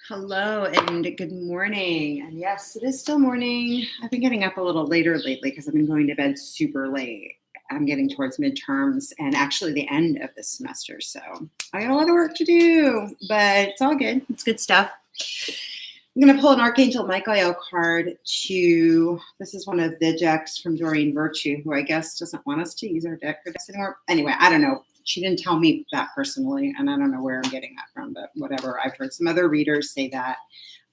Hello and good morning. And yes, it is still morning. I've been getting up a little later lately because I've been going to bed super late. I'm getting towards midterms and actually the end of this semester. So I got a lot of work to do, but it's all good. It's good stuff. I'm going to pull an Archangel Michael card this is one of the decks from Doreen Virtue, who I guess doesn't want us to use our deck for this anymore. Anyway, I don't know. She didn't tell me that personally, and I don't know where I'm getting that from, but whatever. I've heard some other readers say that.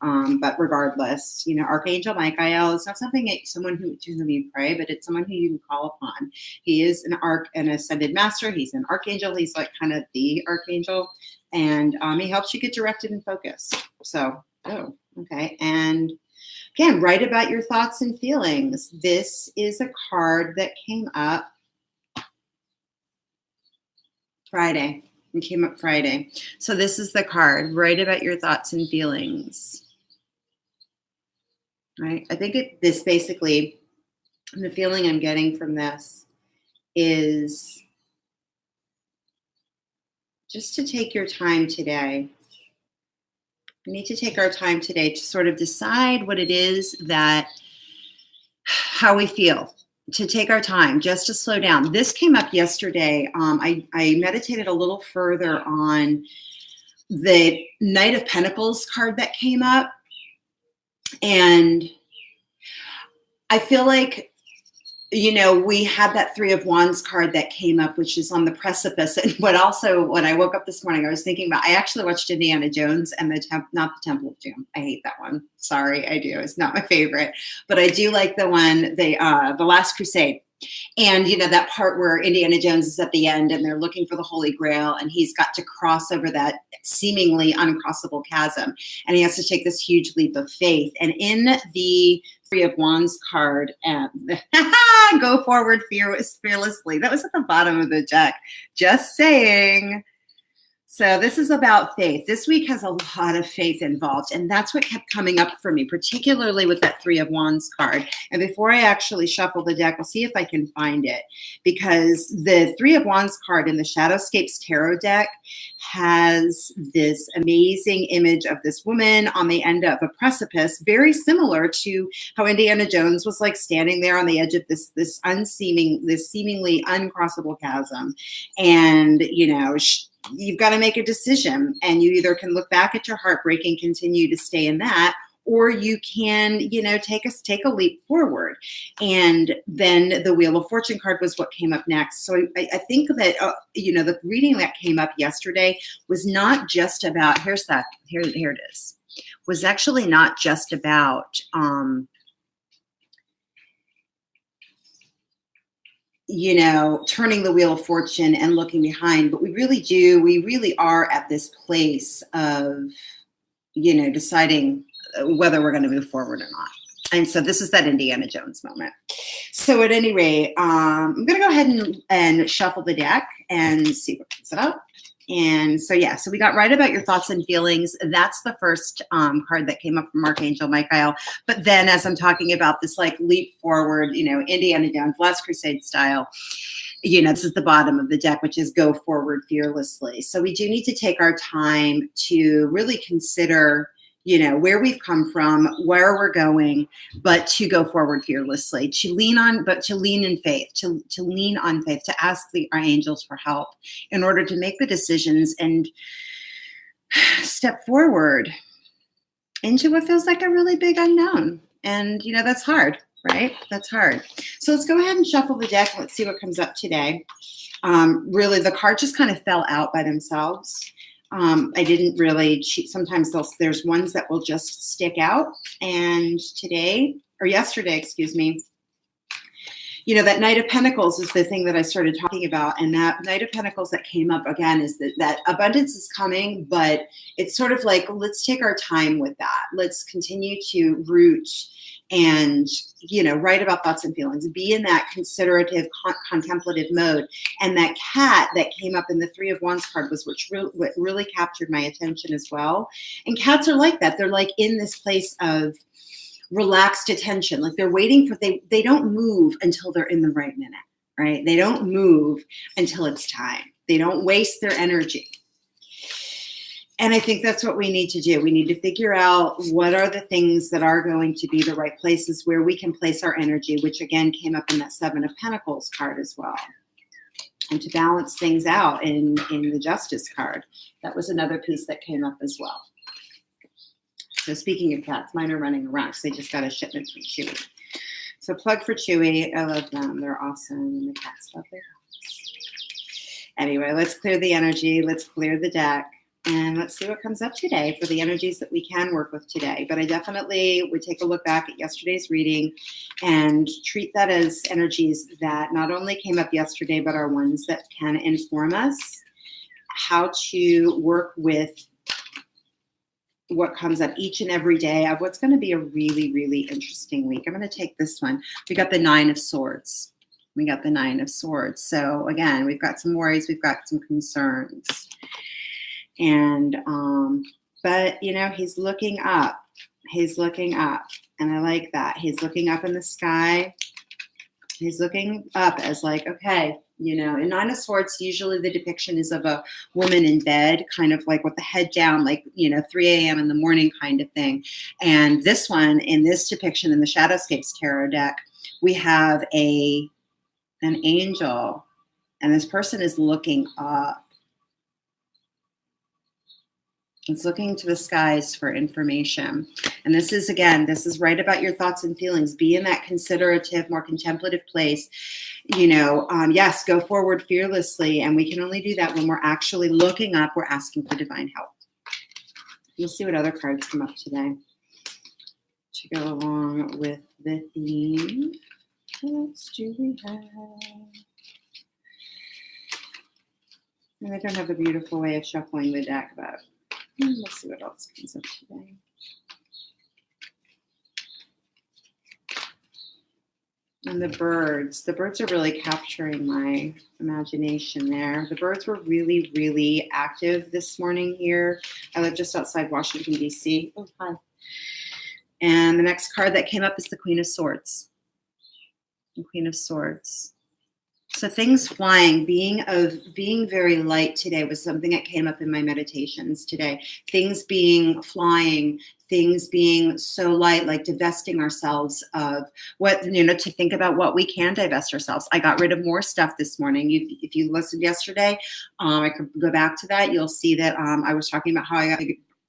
But regardless, Archangel Michael is not someone to whom you pray, but it's someone who you can call upon. He is an ascended master. He's an archangel. He's like kind of the archangel, and he helps you get directed and focused. So, okay. And again, write about your thoughts and feelings. This is a card that came up Friday. It came up Friday. So this is the card. Write about your thoughts and feelings. Right? I think this basically, the feeling I'm getting from this is just to take your time today. We need to take our time today to sort of decide what it is how we feel. To take our time, just to slow down. This came up yesterday. I meditated a little further on the Knight of Pentacles card that came up. And I feel like, we had that Three of Wands card that came up, which is on the precipice. And when I woke up this morning, I was thinking about, I actually watched Indiana Jones and not the Temple of Doom. I hate that one. Sorry, I do. It's not my favorite, but I do like the one, the Last Crusade. And, that part where Indiana Jones is at the end and they're looking for the Holy Grail and he's got to cross over that seemingly uncrossable chasm. And he has to take this huge leap of faith. And in the Three of Wands card, go forward fearlessly. That was at the bottom of the deck. Just saying. So this is about faith. This week has a lot of faith involved, and that's what kept coming up for me, particularly with that Three of Wands card. And before I actually shuffle the deck, I'll see if I can find it, because the Three of Wands card in the Shadowscapes Tarot deck has this amazing image of this woman on the end of a precipice, very similar to how Indiana Jones was like standing there on the edge of this seemingly uncrossable chasm. And, you've got to make a decision, and you either can look back at your heartbreak and continue to stay in that, or you can, take a leap forward. And then the Wheel of Fortune card was what came up next. So I think that, the reading that came up yesterday was not just about, here it is, was actually not just about, turning the Wheel of Fortune and looking behind, but we really are at this place of, deciding whether we're going to move forward or not. And so this is that Indiana Jones moment. So at any rate, I'm going to go ahead and shuffle the deck and see what comes up. And so, so we got Write About Your Thoughts and Feelings. That's the first card that came up from Archangel Michael. But then as I'm talking about this like leap forward, Indiana Jones, Last Crusade style, this is the bottom of the deck, which is go forward fearlessly. So we do need to take our time to really consider, where we've come from, where we're going, but to go forward fearlessly, to lean in faith, to lean on faith, to ask our angels for help in order to make the decisions and step forward into what feels like a really big unknown. And, that's hard, right? That's hard. So let's go ahead and shuffle the deck. Let's see what comes up today. Really, the cards just kind of fell out by themselves. I didn't really cheat. Sometimes there's ones that will just stick out. And yesterday, that Knight of Pentacles is the thing that I started talking about. And that Knight of Pentacles that came up again is that abundance is coming, but it's sort of like, let's take our time with that. Let's continue to root and, write about thoughts and feelings, be in that considerative, contemplative mode. And that cat that came up in the Three of Wands card was what really captured my attention as well. And cats are like that. They're like in this place of relaxed attention. Like they're waiting they don't move until they're in the right minute, right? They don't move until it's time. They don't waste their energy. And I think that's what we need to do. We need to figure out what are the things that are going to be the right places where we can place our energy, which again came up in that Seven of Pentacles card as well. And to balance things out in the Justice card. That was another piece that came up as well. So speaking of cats, mine are running around because they just got a shipment from Chewy. So plug for Chewy. I love them. They're awesome. And the cats love their house. Anyway, let's clear the energy. Let's clear the deck. And let's see what comes up today for the energies that we can work with today. But I definitely would take a look back at yesterday's reading and treat that as energies that not only came up yesterday, but are ones that can inform us how to work with what comes up each and every day of what's going to be a really, really interesting week. I'm going to take this one. We got the Nine of Swords. We got the Nine of Swords. So again, we've got some worries. We've got some concerns. And, but you know, he's looking up, and I like that. He's looking up in the sky. He's looking up as like, okay, you know, in Nine of Swords, usually the depiction is of a woman in bed, kind of like with the head down, like, you know, 3 a.m. in the morning kind of thing. And this one, in this depiction in the Shadowscapes Tarot deck, we have an angel, and this person is looking up. It's looking to the skies for information. And this is, again, this is right about your thoughts and feelings. Be in that considerative, more contemplative place. You know, yes, go forward fearlessly. And we can only do that when we're actually looking up. We're asking for divine help. We'll see what other cards come up today to go along with the theme. What else do we have? And I don't have a beautiful way of shuffling the deck, but let's see what else comes up today. And the birds are really capturing my imagination there. The birds were really, really active this morning here. I live just outside Washington, D.C. Oh, hi. And the next card that came up is the Queen of Swords. The Queen of Swords. So things flying, being very light today was something that came up in my meditations today. Things being flying, things being so light, like divesting ourselves of what, you know, to think about what we can divest ourselves. I got rid of more stuff this morning. If you listened yesterday, I could go back to that. You'll see that I was talking about how I got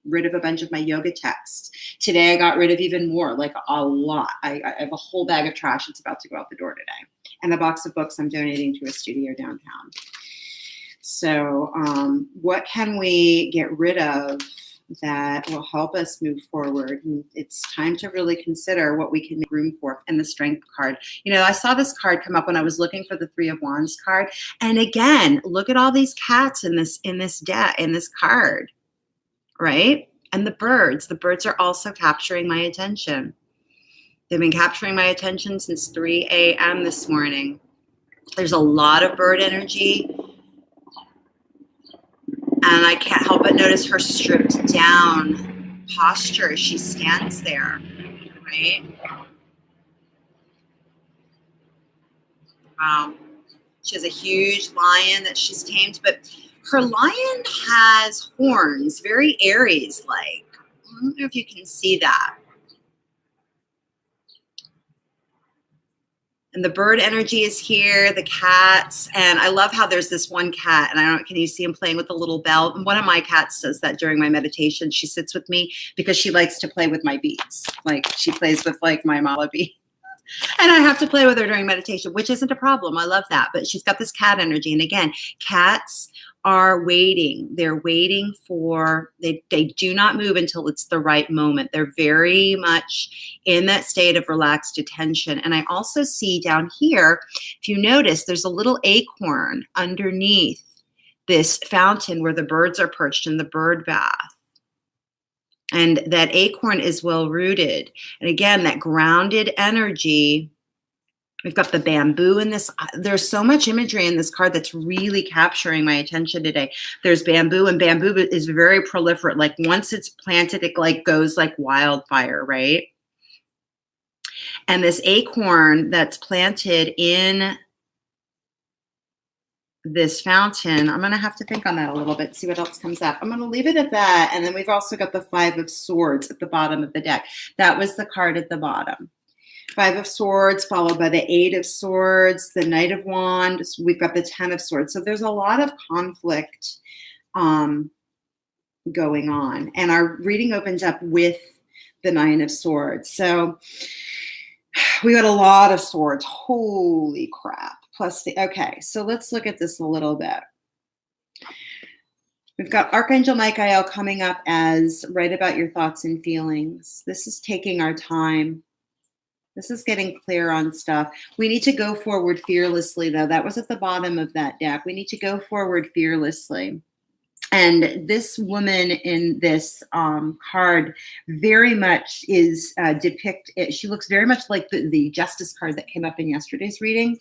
rid of a bunch of my yoga texts. Today I got rid of even more, like a lot. I have a whole bag of trash. It's about to go out the door today. And the box of books I'm donating to a studio downtown. So what can we get rid of that will help us move forward? And it's time to really consider what we can make room for. And the Strength card. You know, I saw this card come up when I was looking for the Three of Wands card. And again, look at all these cats in this deck, in this card, right? And the birds are also capturing my attention. They've been capturing my attention since 3 a.m. this morning. There's a lot of bird energy. And I can't help but notice her stripped down posture as she stands there, right? She has a huge lion that she's tamed, but her lion has horns, very Aries-like. I don't know if you can see that. And the bird energy is here, the cats, and I love how there's this one cat, and I don't, can you see him playing with the little bell? And one of my cats does that during my meditation. She sits with me because she likes to play with my beads. Like she plays with like my mala bead. And I have to play with her during meditation, which isn't a problem. I love that. But she's got this cat energy. And again, cats are waiting. They're waiting for, they do not move until it's the right moment. They're very much in that state of relaxed attention. And I also see down here, if you notice, there's a little acorn underneath this fountain where the birds are perched in the bird bath. And that acorn is well rooted. And again, that grounded energy. We've got the bamboo in this. There's so much imagery in this card that's really capturing my attention today. There's bamboo, and bamboo is very proliferate. Like once it's planted, it like goes like wildfire, right? And this acorn that's planted in this fountain. I'm going to have to think on that a little bit, see what else comes up. I'm going to leave it at that. And then we've also got the Five of Swords at the bottom of the deck. That was the card at the bottom. Five of Swords, followed by the Eight of Swords, the Knight of Wands. We've got the Ten of Swords. So there's a lot of conflict going on. And our reading opens up with the Nine of Swords. So we got a lot of swords. Holy crap. Plus okay, so let's look at this a little bit. We've got Archangel Michael coming up as write about your thoughts and feelings. This is taking our time. This is getting clear on stuff. We need to go forward fearlessly, though. That was at the bottom of that deck. We need to go forward fearlessly. And this woman in this card very much is depicted. She looks very much like the Justice card that came up in yesterday's reading.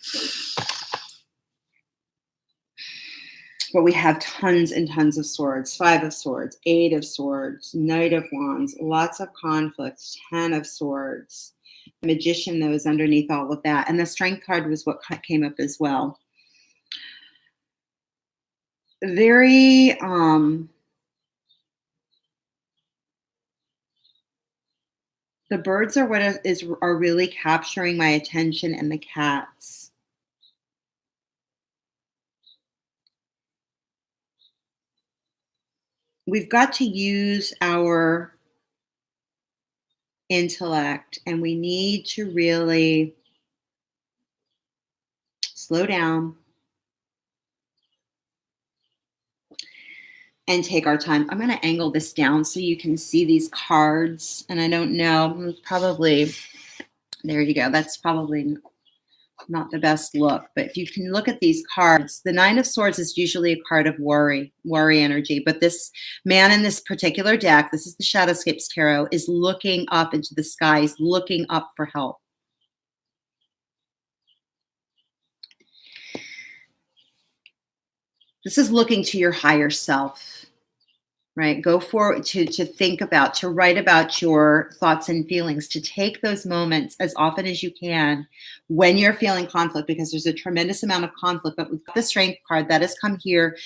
But we have tons and tons of swords. Five of Swords, Eight of Swords, Knight of Wands, lots of conflicts, Ten of Swords. The Magician, though, is underneath all of that. And the Strength card was what came up as well. Very the birds are what are really capturing my attention, and the cats. We've got to use our intellect, and we need to really slow down and take our time. I'm going to angle this down so you can see these cards. And I don't know, probably, there you go. That's probably not the best look. But if you can look at these cards, the Nine of Swords is usually a card of worry energy. But this man in this particular deck, this is the Shadowscapes Tarot, is looking up into the skies, looking up for help. This is looking to your higher self, right? Go forward to think about, to write about your thoughts and feelings, to take those moments as often as you can when you're feeling conflict, because there's a tremendous amount of conflict. But we've got the Strength card that has come here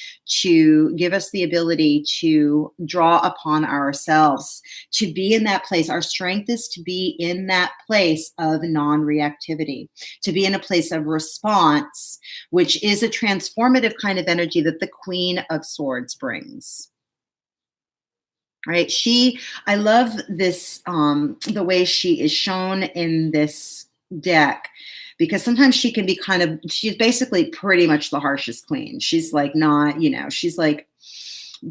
to give us the ability to draw upon ourselves, to be in that place. Our strength is to be in that place of non-reactivity, to be in a place of response, which is a transformative kind of energy that the Queen of Swords brings. Right? I love this, the way she is shown in this deck, because sometimes she can be she's basically pretty much the harshest queen. She's like not, she's like,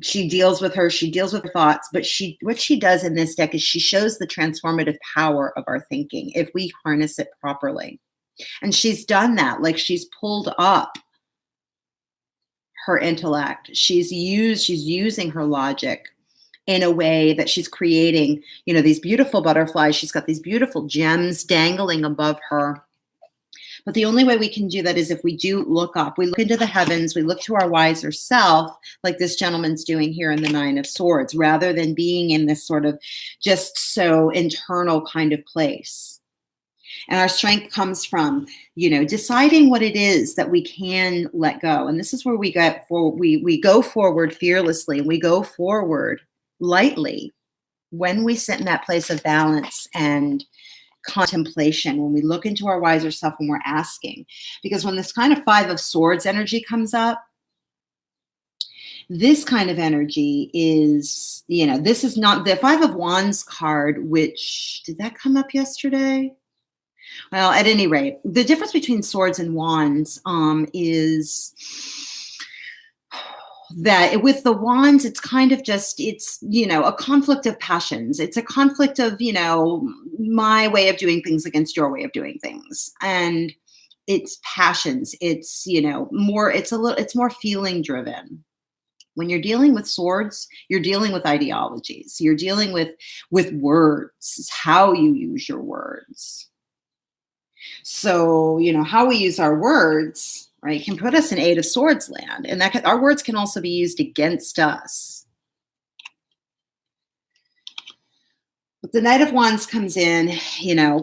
she deals with her thoughts, but what she does in this deck is she shows the transformative power of our thinking if we harness it properly. And she's done that. Like, she's pulled up her intellect. She's using her logic in a way that she's creating, these beautiful butterflies. She's got these beautiful gems dangling above her. But the only way we can do that is if we do look up. We look into the heavens. We look to our wiser self, like this gentleman's doing here in the Nine of Swords, rather than being in this sort of just so internal kind of place. And our strength comes from, deciding what it is that we can let go. And this is where we go forward fearlessly, and we go forward lightly when we sit in that place of balance and contemplation, when we look into our wiser self, when we're asking. Because when this kind of Five of Swords energy comes up, this kind of energy is, this is not the Five of Wands card, which, did that come up yesterday? Well, at any rate, the difference between swords and wands is that with the wands, it's kind of just, it's, a conflict of passions. It's a conflict of, my way of doing things against your way of doing things. And it's passions. It's, it's more feeling driven. When you're dealing with swords, you're dealing with ideologies. You're dealing with words, how you use your words. So, how we use our words, right, can put us in Eight of Swords land, and our words can also be used against us. The Knight of Wands comes in,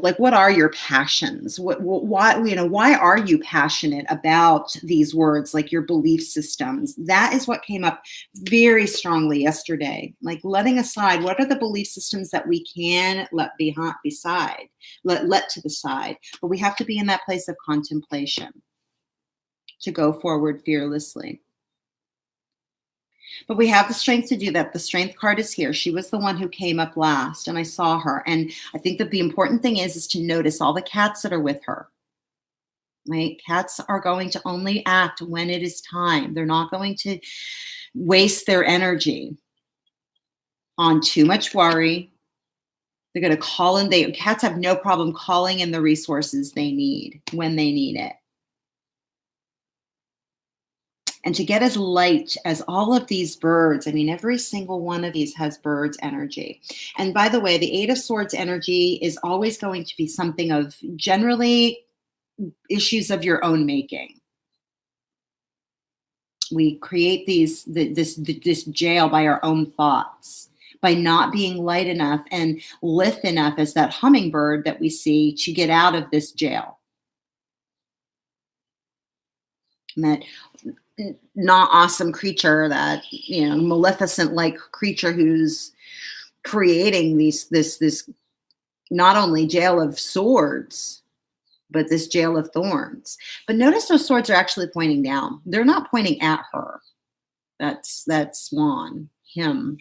like, what are your passions? Why, why are you passionate about these words, like your belief systems? That is what came up very strongly yesterday. Like, letting aside, what are the belief systems that we can let to the side, but we have to be in that place of contemplation to go forward fearlessly. But we have the strength to do that. The strength card is here. She was the one who came up last, and I saw her. And I think that the important thing is to notice all the cats that are with her. Right? Cats are going to only act when it is time. They're not going to waste their energy on too much worry. They're going to call in. Cats have no problem calling in the resources they need when they need it. And to get as light as all of these birds, I mean, every single one of these has bird's energy. And by the way, the Eight of Swords energy is always going to be something of generally issues of your own making. We create this jail by our own thoughts, by not being light enough and lithe enough as that hummingbird that we see to get out of this jail. And that not awesome creature, that maleficent like creature who's creating this not only jail of swords, but this jail of thorns. But notice those swords are actually pointing down. They're not pointing at her. That's Swan, him.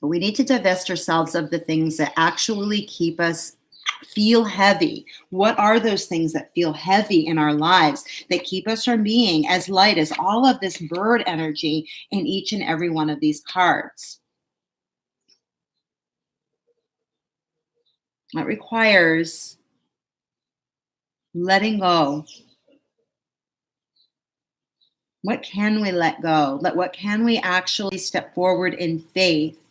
But we need to divest ourselves of the things that actually keep us feel heavy. What are those things that feel heavy in our lives that keep us from being as light as all of this bird energy in each and every one of these cards? That requires letting go. What can we let go? What can we actually step forward in faith?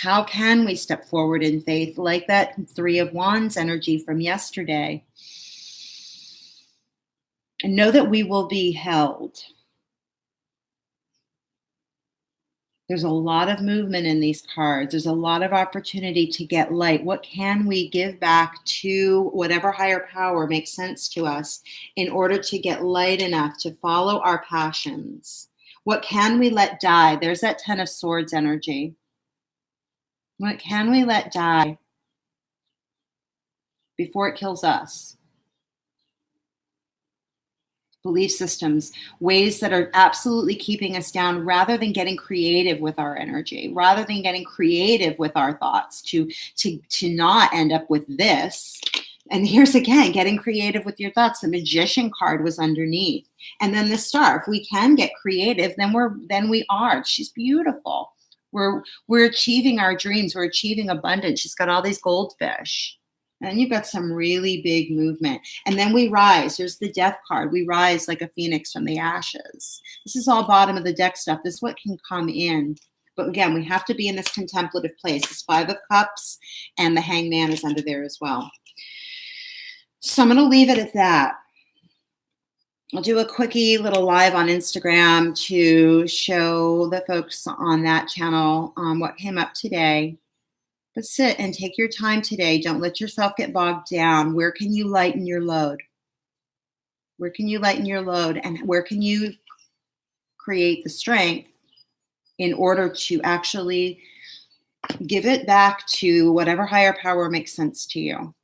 How can we step forward in faith, like that Three of Wands energy from yesterday? And know that we will be held. There's a lot of movement in these cards. There's a lot of opportunity to get light. What can we give back to whatever higher power makes sense to us in order to get light enough to follow our passions? What can we let die? There's that Ten of Swords energy. What can we let die before it kills us? Belief systems, ways that are absolutely keeping us down, rather than getting creative with our energy, rather than getting creative with our thoughts to not end up with this. And here's again, getting creative with your thoughts. The Magician card was underneath. And then the Star. If we can get creative, then we are. She's beautiful. We're achieving our dreams. We're achieving abundance. She's got all these goldfish. And you've got some really big movement. And then we rise. There's the Death card. We rise like a phoenix from the ashes. This is all bottom of the deck stuff. This is what can come in. But again, we have to be in this contemplative place. This Five of Cups and the Hangman is under there as well. So I'm going to leave it at that. I'll do a quickie little live on Instagram to show the folks on that channel what came up today. But sit and take your time today. Don't let yourself get bogged down. Where can you lighten your load? Where can you lighten your load? And where can you create the strength in order to actually give it back to whatever higher power makes sense to you?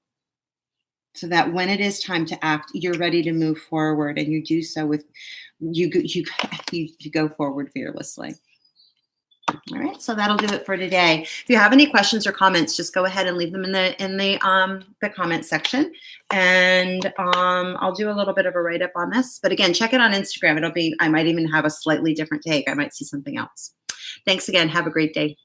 So that when it is time to act, you're ready to move forward, and you do so with you go forward fearlessly. All right, so that'll do it for today. If you have any questions or comments, just go ahead and leave them in the comment section, and I'll do a little bit of a write-up on this. But again, check it on Instagram. I might even have a slightly different take. I might see something else. Thanks again. Have a great day.